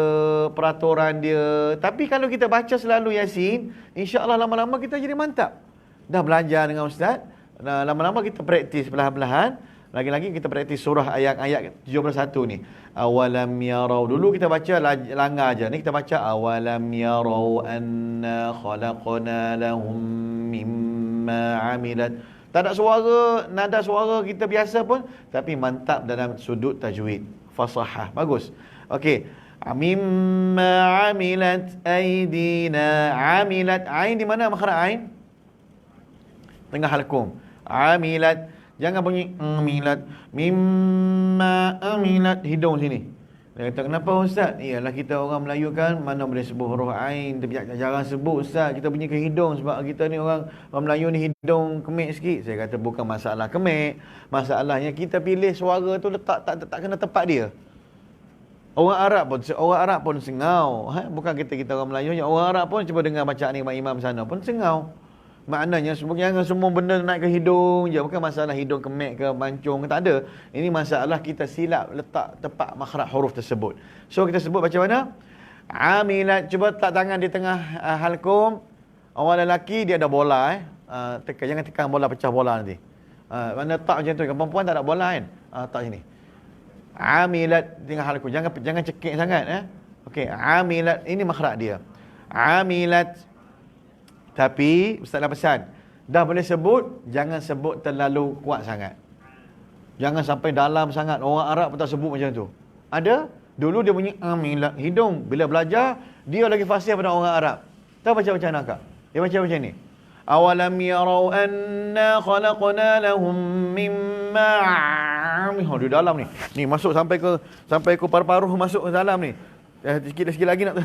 peraturan dia. Tapi kalau kita baca selalu Yasin, insya-Allah lama-lama kita jadi mantap. Dah belajar dengan ustaz, lama-lama kita praktis perlahan-lahan. Lagi-lagi kita praktis surah ayat 71 ni. Awalam yarau. Dulu kita baca langgar aja. Ni kita baca awalam yarau anna khalaqna lahum mimma amilat. Tak ada suara, nada suara kita biasa pun, tapi mantap dalam sudut tajwid. Fasahah. Bagus. Okey. Mimma amilat aidina. Amilat. Ain di mana makhraj ain? Tengah halkum. Amilat. Jangan bunyi amilat. Mimma amilat. Hidung sini. Dia kata, kenapa ustaz? Iyalah kita orang Melayu kan, mana boleh sebut huruf ain. Tapi jarang sebut ustaz. Kita bunyi ke hidung. Sebab kita ni orang Melayu ni hidung kemik sikit. Saya kata bukan masalah kemik. Masalahnya kita pilih suara tu letak tak kena tempat dia. Orang Arab pun sengau. Bukan kita orang Melayu. Orang Arab pun cuba dengar bacaan imam sana pun sengau. Maknanya jangan semua benda naik ke hidung je. Bukan masalah hidung kemek ke mancung ke, tak ada. Ini masalah kita silap letak tepat makhraj huruf tersebut. So kita sebut macam mana? Amilat. Cuba letak tangan di tengah halkum. Orang lelaki dia ada bola jangan tekan bola, pecah bola nanti. Mana tak macam tu. Perempuan tak ada bola kan? Tak sini. Amilat tengah halkum. Jangan cekik sangat. Okey, amilat. Ini makhraj dia. Amilat. Tapi ustaz dah pesan, dah boleh sebut, jangan sebut terlalu kuat sangat. Jangan sampai dalam sangat. Orang Arab pun tak sebut macam tu. Ada? Dulu dia bunyi amilat hidung. Bila belajar, dia lagi fasih pada orang Arab. Tahu baca macam mana kak? Dia baca macam ni. Awalam yarau anna khalaqna lahum mimma di dalam ni. Ni masuk sampai ke paruh-paruh, masuk ke dalam ni. Sikit lagi nak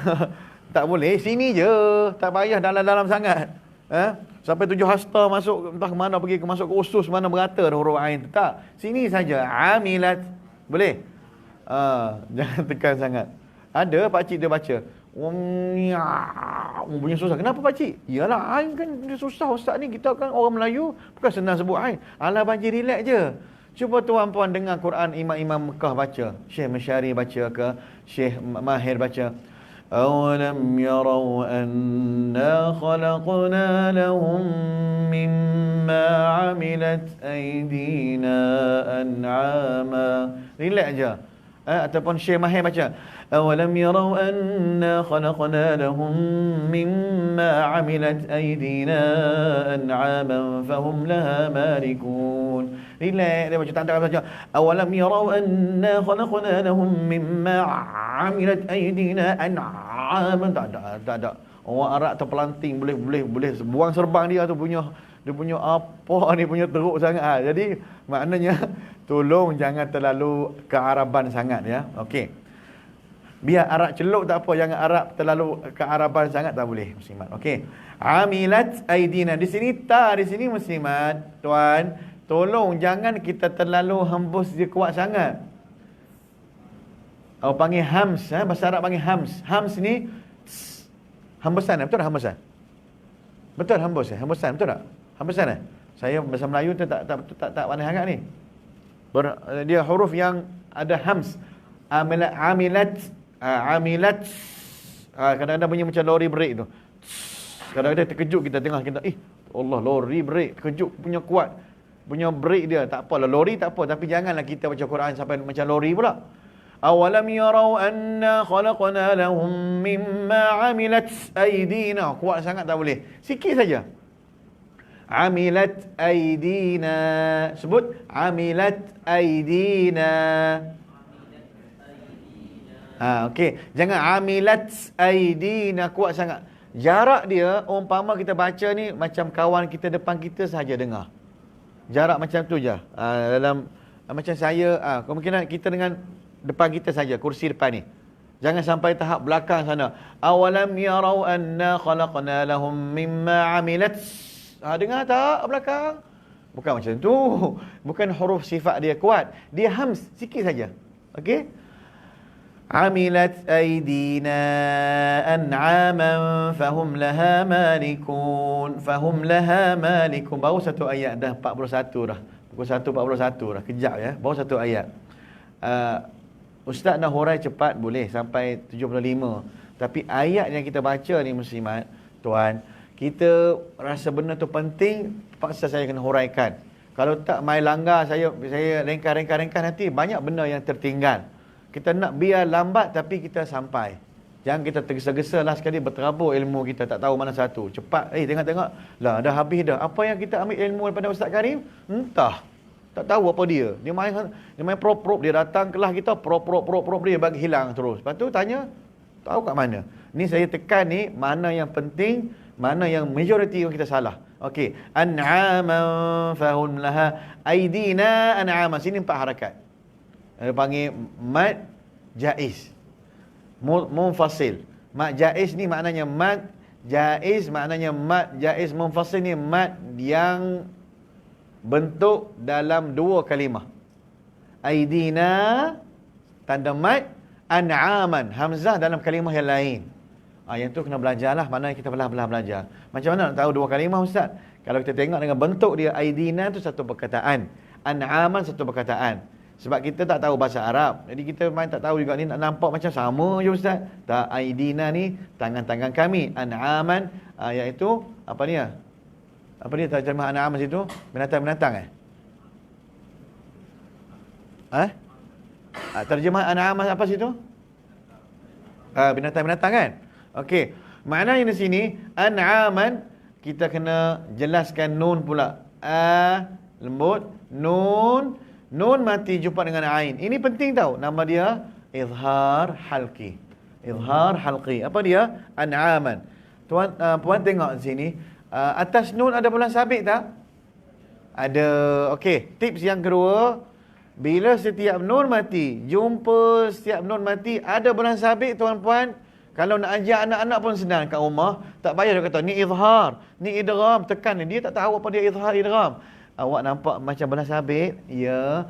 tak boleh, sini je. Tak payah dalam-dalam sangat. Sampai 7 hasta masuk, entah ke mana pergi, masuk ke usus, mana berata huruf ain tu. Tak, sini saja. Amilat. Boleh? Jangan tekan sangat. Ada pakcik dia baca. Punya susah. Kenapa pakcik? Yalah, ain kan dia susah ustaz ni. Kita kan orang Melayu, bukan senang sebut ain. Alah pakcik relax je. Cuba tuan-puan dengar Quran imam-imam Mekah baca. Syekh Masyari baca ke, Syekh Mahir baca. أَوَلَمْ يَرَوْا أَنَّا خَلَقْنَا لَهُم مِّمَّا عَمِلَتْ أَيْدِينَا أَنْعَامًا. Relax je. Ataupun Syekh Mahir baca. أَوَلَمْ يَرَوْا أَنَّا خَلَقْنَا لَهُم مِّمَّا عَمِلَتْ أَيْدِينَا أَنْعَامًا فَهُمْ لَهَا مَالِكُونَ. Relax, dia baca tak baca. Awalam yarau anna khalaqna lahum mimma amilat aydina an'aman. Tak ada. Orang Arab terpelanting, boleh buang serban dia tu punya apa ni, punya teruk sangat. Jadi maknanya tolong jangan terlalu kearaban sangat ya. Okey. Biar Arab celup tak apa, jangan Arab terlalu kearaban sangat tak boleh muslimat. Okey. Amilat aydina. Di sini muslimat, tuan. Tolong jangan kita terlalu hembus dia kuat sangat. Orang panggil hams, bahasa Arab panggil hams. Hams ni hembusan, betul tak hembusan? Betul hembus, hembusan betul tak? Hembusan Saya bahasa Melayu tu tak pandai sangat ni. Dia huruf yang ada hams. Amilat. Kadang-kadang bunyi macam lori break tu. Kadang-kadang terkejut kita tengah kita, Allah, lori break, terkejut punya kuat. Punya break dia, tak apalah, lori tak apa, tapi janganlah kita baca Quran sampai macam lori pula. Awalam yarau anna khalaqna lahum mimma amilat aydina. Kuat sangat tak boleh. Sikit saja. Amilat aydina. Sebut amilat aydina. Okey, jangan amilat aydina kuat sangat. Jarak dia umpama kita baca ni macam kawan kita depan kita saja dengar. Jarak macam tu je. Dalam macam saya, kemungkinan kita dengan depan kita saja, kursi depan ni. Jangan sampai tahap belakang sana. Awalam yarau anna khalaqna lahum mimma amilat. Dengar tak belakang? Bukan macam tu. Bukan huruf sifat dia kuat. Dia hams sikit saja. Okey? Amilat aydina an'aman fahum laha malikun. Fahum laha malikun. Baru satu ayat dah 41 dah. Pukul 1.41 dah. Kejap ya. Baru satu ayat. Ustaz nak hurai cepat boleh sampai 75. Tapi ayat yang kita baca ni muslimat, tuan, kita rasa benda tu penting, paksa saya kena huraikan. Kalau tak main langgar, saya ringkas nanti banyak benda yang tertinggal. Kita nak biar lambat tapi kita sampai. Jangan kita tergesa-gesa lah sekali berterabur ilmu kita, tak tahu mana satu. Cepat, tengok-tengok, lah dah habis dah. Apa yang kita ambil ilmu daripada Ustaz Karim? Entah. Tak tahu apa dia. Dia main prop-prop, dia datang kelas kita, prop dia bagi hilang terus. Lepas tu tanya, tahu kat mana? Ni saya tekan ni, mana yang penting, mana yang majoriti yang kita salah. Okey, an'aman fahum laha aidina an'aman. Sini 4 harakat. Dia panggil mad jaiz. Munfasil. Mad jaiz ni maknanya mad jaiz, maknanya mad jaiz munfasil ni mad yang bentuk dalam 2 kalimah. Aidina tanda mad, an'aman hamzah dalam kalimah yang lain. Yang tu kena belajarlah, mana kita belajar. Macam mana nak tahu 2 kalimah Ustaz? Kalau kita tengok dengan bentuk dia, aidina tu satu perkataan, an'aman satu perkataan. Sebab kita tak tahu bahasa Arab, jadi kita main tak tahu juga ni, nak nampak macam sama je Ustaz. Tak, aidina ni tangan-tangan kami, an'aman iaitu apa ni ya? Apa dia terjemah an'aman situ? Binatang-binatang terjemah an'aman apa situ? Binatang-binatang kan? Okey, maknanya di sini an'aman kita kena jelaskan nun pula. Lembut, nun mati jumpa dengan ain. Ini penting tahu. Nama dia izhar halqi. Izhar halqi. Apa dia? An'aman. Tuan puan tengok di sini. Atas nun ada bulan sabit tak? Ada. Okey, tips yang kedua, bila setiap nun mati, jumpa setiap nun mati ada bulan sabit tuan-puan, kalau nak ajar anak-anak pun senang kat rumah, tak payah dia kata ni izhar, ni idgham, tekan dia tak tahu apa dia izhar idgham. Awak nampak macam bulan sabit? Ya,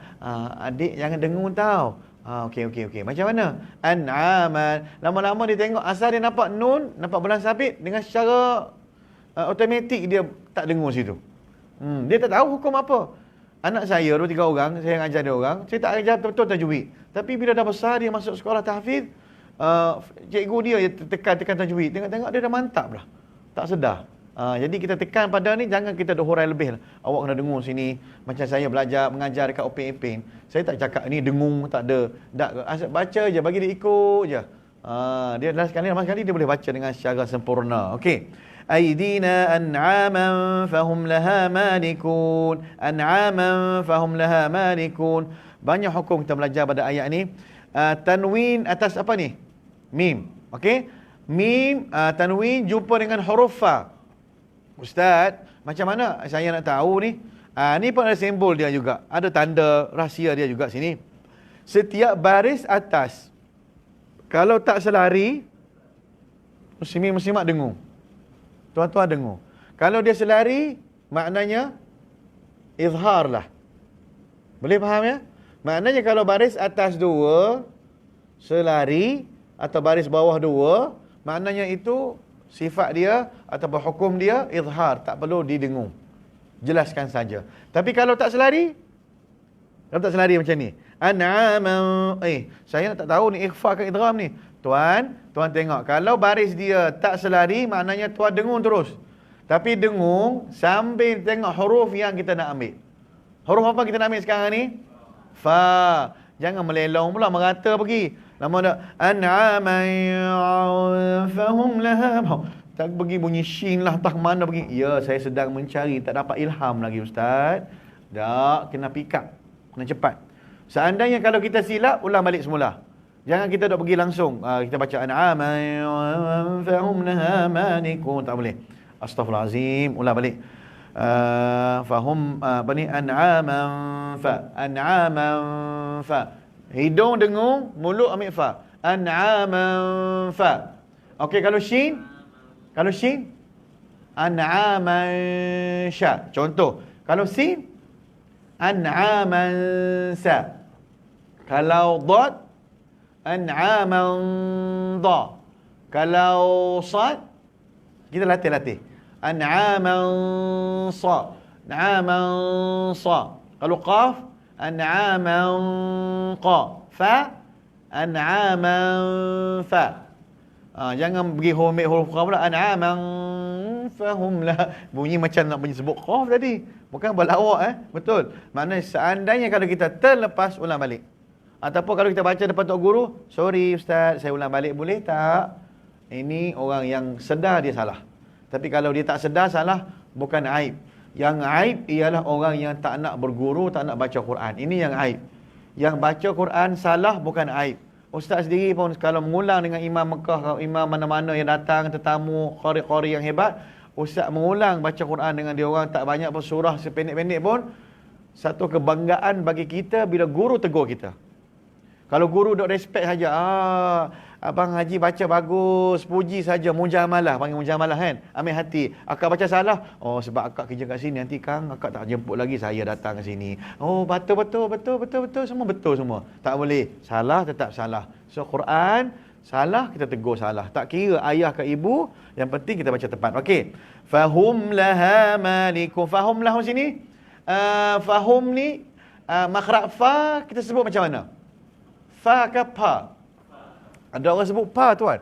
adik jangan dengung tau. Okey. Macam mana? An'aman. Lama-lama dia tengok asal dia nampak nun, nampak bulan sabit, dengan secara automatik dia tak dengung situ. Dia tak tahu hukum apa. Anak saya 2-3 orang, saya ajar dia orang, saya tak ajar betul-betul tajwid. Tapi bila dah besar dia masuk sekolah tahfiz, cikgu dia tekan tajwid. Tengok-tengok dia dah mantap lah. Tak sedar. Jadi kita tekan pada ni, jangan kita hurai lebih lah. Awak kena dengung sini. Macam saya belajar mengajar dekat Upin Ipin, saya tak cakap ni dengung tak ada. Asyik baca je, bagi dia ikut je. Dia lama sekali dia boleh baca dengan secara sempurna. Okey. Aidina an'aman fahum laha malikun. An'aman fahum laha malikun. Banyak hukum kita belajar pada ayat ni. Tanwin atas apa ni? Mim. Okey? Mim, tanwin jumpa dengan huruf fa. Ustaz, macam mana saya nak tahu ni? Ni pun ada simbol dia juga. Ada tanda rahsia dia juga sini. Setiap baris atas, kalau tak selari, muslimin-muslimat dengung. Tuan-tuan dengung. Kalau dia selari, maknanya izhar lah. Boleh faham ya? Maknanya kalau baris atas 2 selari atau baris bawah 2, maknanya itu sifat dia atau hukum dia izhar, tak perlu didengung. Jelaskan saja. Tapi kalau tak selari macam ni. An'aman. Saya tak tahu ni ikhfa ke idgham ni. Tuan tengok, kalau baris dia tak selari, maknanya tuan dengung terus. Tapi dengung sambil tengok huruf yang kita nak ambil. Huruf apa kita nak ambil sekarang ni? Fa. Jangan melelong pula, merata pergi. Lama dah an'aman fahum laha. Tak pergi bunyi shin lah, tak mana pergi. Ya, saya sedang mencari, tak dapat ilham lagi Ustaz. Tak, kena pick up, kena cepat. Seandainya kalau kita silap, ulang balik semula. Jangan kita dah pergi langsung. Kita baca an'aman fahum laha malikun, tak boleh. Astaghfirullahalazim, ulang balik. Fahum apa ni? An'aman fa. Hidung dengung, mulut ambil fa. An'aman fa. Okey, kalau shin an'aman sya. Contoh, kalau sin an'aman sa. Kalau dad an'aman da. Kalau sad kita latih. An'aman sa. An'aman sa. Kalau qaf an'aman qa. Fa An'aman fa. Jangan pergi ambil huruf qaf pula. An'aman fahum lah. Bunyi macam nak bunyi sebut qaf tadi. Bukan berlawak Betul. Maknanya seandainya kalau kita terlepas, ulang balik. Ataupun kalau kita baca depan tok guru, sorry ustaz, saya ulang balik boleh tak? Ini orang yang sedar dia salah. Tapi kalau dia tak sedar salah, bukan aib. Yang aib ialah orang yang tak nak berguru, tak nak baca Quran. Ini yang aib. Yang baca Quran salah bukan aib. Ustaz sendiri pun kalau mengulang dengan imam Mekah, imam mana-mana yang datang, tetamu, qari-qari yang hebat, ustaz mengulang baca Quran dengan dia orang tak banyak pun surah sependek-pendek pun, satu kebanggaan bagi kita bila guru tegur kita. Kalau guru duk respect saja, abang Haji baca bagus, puji saja, mujamalah, panggil mujamalah kan, ambil hati. Akak baca salah, oh sebab akak kerja kat sini, nanti Kang akak tak jemput lagi, saya datang ke sini. Oh betul, semua betul semua. Tak boleh, salah tetap salah. So Quran, salah kita tegur salah. Tak kira ayah ke ibu, yang penting kita baca tepat. Okey. Fahum laha malikun. Fahum lahum sini, fahum ni, makhraj fa kita sebut macam mana? Fa ke pa? Ada orang sebut pa tuan.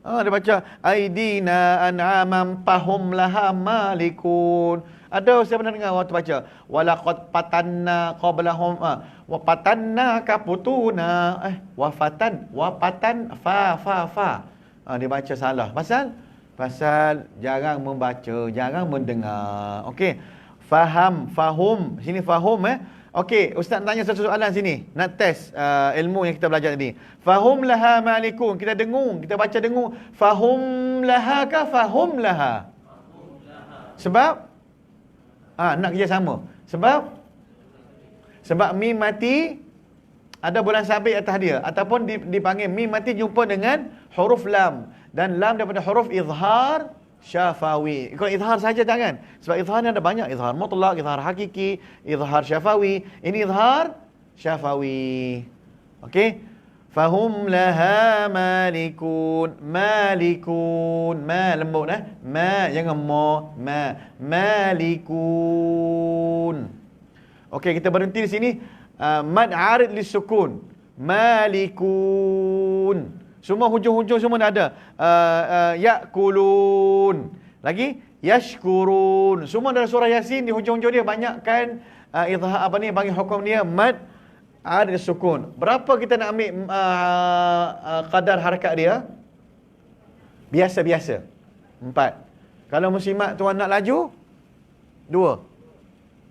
Dia baca aidina an'amam pahum laha malikun. Ada saya pernah dengar waktu baca walaqad patanna qablahum wa patanna kaputuna wa patan fa. Dia baca salah. Pasal jarang membaca, jarang mendengar. Okey. Fahum. Sini fahum Okey, ustaz tanya satu soalan sini. Nak test ilmu yang kita belajar tadi. Fahum laha malikun. Kita dengung, kita baca dengung. Fahum laha ka fahum laha? Sebab nak kerja sama. Sebab mim mati ada bulan sabit atas dia, ataupun dipanggil mim mati jumpa dengan huruf lam, dan lam daripada huruf izhar syafawi. Kalau izhar saja jangan. Sebab izhar ni ada banyak. Izhar mutlak, izhar hakiki, izhar syafawi. Ini izhar syafawi. Okey. Fahum laha malikun. Malikun. Ma lembut Ma jangan mo. Malikun. Okey, kita berhenti di sini. Mad arid lisukun. Malikun. Semua hujung-hujung semua dah ada. Ya'kulun. Lagi yashkurun. Semua dalam surah Yasin di hujung-hujung dia banyakkan izhar bagi hukum dia mad ada sukun. Berapa kita nak ambil kadar harakat dia? Biasa-biasa. 4. Kalau muslimat tuan nak laju 2.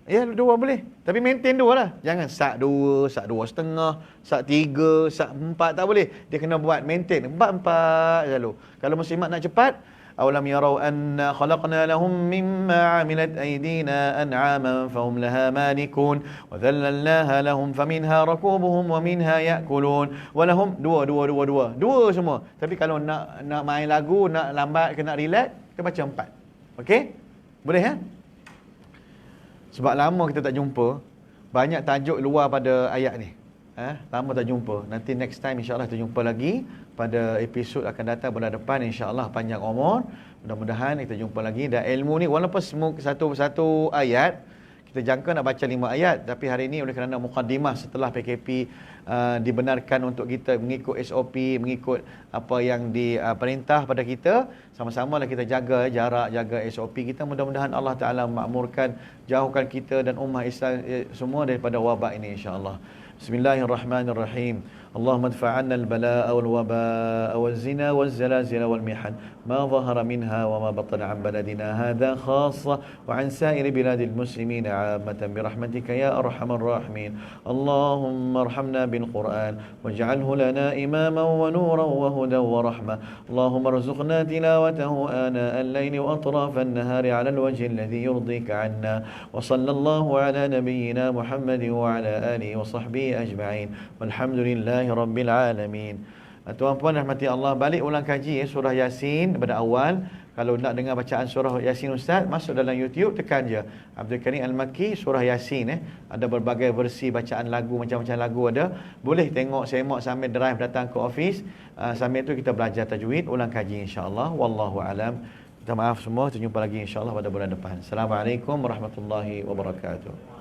Ya, 2 boleh. Tapi maintain 2 lah. Jangan sak 2, sak 2,5, sak 3, sak 4. Tak boleh. Dia kena buat maintain. 4 selalu. Kalau muslimat nak cepat, awalam yarau anna khalaqna lahum mimma amilat aydina an'aman fahum laha malikun wa dhallalnaha lahum faminha rakubuhum wa minha ya'kulun wa lahum 2 semua. Tapi kalau nak main lagu, nak lambat ke nak relax, kita baca 4. Okey? Boleh Sebab lama kita tak jumpa, banyak tajuk luar pada ayat ni. Lama tak jumpa. Nanti next time insya-Allah kita jumpa lagi pada episod akan datang bulan depan, insya-Allah panjang umur. Mudah-mudahan kita jumpa lagi. Dan ilmu ni walaupun satu ayat, kita jangka nak baca 5 ayat, tapi hari ini oleh kerana mukaddimah setelah PKP dibenarkan untuk kita mengikut SOP, mengikut apa yang diperintah pada kita, sama-samalah kita jaga jarak, jaga SOP kita. Mudah-mudahan Allah Ta'ala makmurkan, jauhkan kita dan ummah Islam semua daripada wabak ini insya-Allah. Bismillahirrahmanirrahim. Allahumma adfa' 'anna al-balaa'a wal-wabaa'a waz-zina waz-zalazila wal-mihan ma dhahara minha wa ma batana 'an baladina hadha khassa wa 'an sa'iri biladil muslimin 'ammatan bi rahmatika ya arhamar rahimin. Allahumma arhamna bil Qur'an waj'alhu lana imaman wa nuran wa hudan wa rahmah. Allahumma arzuqna tilawatahu ana al-layli wa atraf an-nahari 'ala al-wajhi alladhi yurdika 'anna. Wa sallallahu 'ala nabiyyina Muhammadin wa 'ala alihi wa sahbihi ajma'in. Walhamdulillahi rabbil alamin. Tuan-puan rahmati Allah, balik ulang kaji surah Yasin daripada awal. Kalau nak dengar bacaan surah Yasin Ustaz, masuk dalam YouTube, tekan je Abdul Karim Al-Makki surah Yasin. Ada berbagai versi bacaan lagu, macam-macam lagu ada. Boleh tengok, semak sambil drive datang ke office. Sambil tu kita belajar tajwid, ulang kaji insya-Allah. Wallahu alam. Minta maaf semua, kita jumpa lagi insya-Allah pada bulan depan. Assalamualaikum warahmatullahi wabarakatuh.